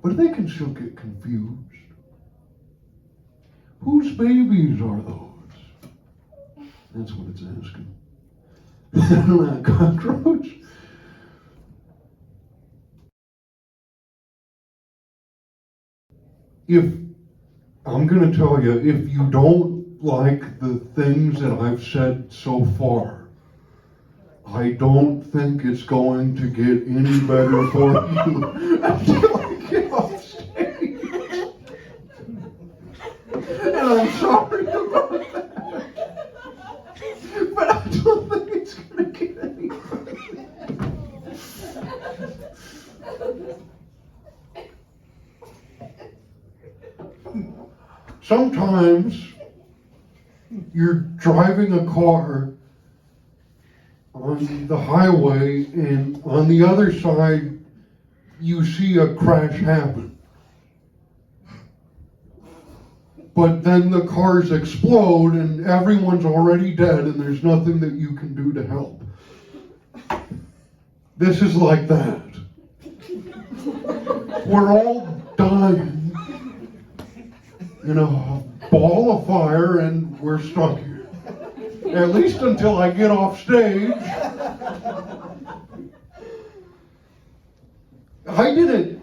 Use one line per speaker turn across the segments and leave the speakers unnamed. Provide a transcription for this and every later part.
But they can still get confused. Whose babies are those? That's what it's asking. Not cockroach. If I'm going to tell you, if you don't like the things that I've said so far, I don't think it's going to get any better for you until I get off stage. And I'm sorry about that. But I don't think it's going to get any better. Sometimes you're driving a car on the highway and on the other side you see a crash happen. But then the cars explode and everyone's already dead and there's nothing that you can do to help. This is like that. We're all dying in a ball of fire and we're stuck here. At least until I get off stage. I didn't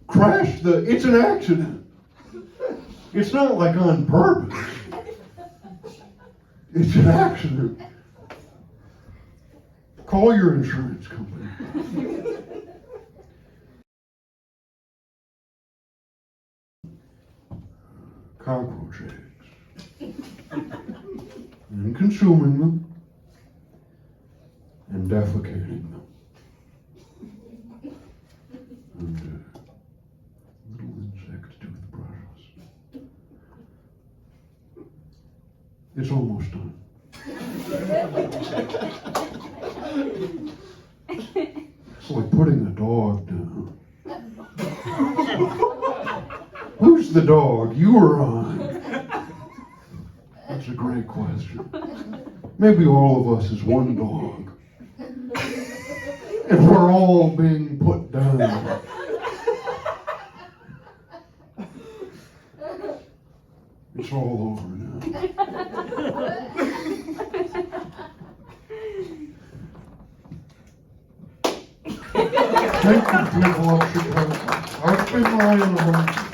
crash it's an accident. It's not like on purpose. It's an accident. Call your insurance company. Cockroach eggs. And consuming them. And defecating them. And little insect toothbrushes. It's almost done. It's like putting a dog down. Who's the dog, you or I? That's a great question. Maybe all of us is one dog. And we're all being put down. It's all over now. Thank you, people of Chicago. I've been Ryan.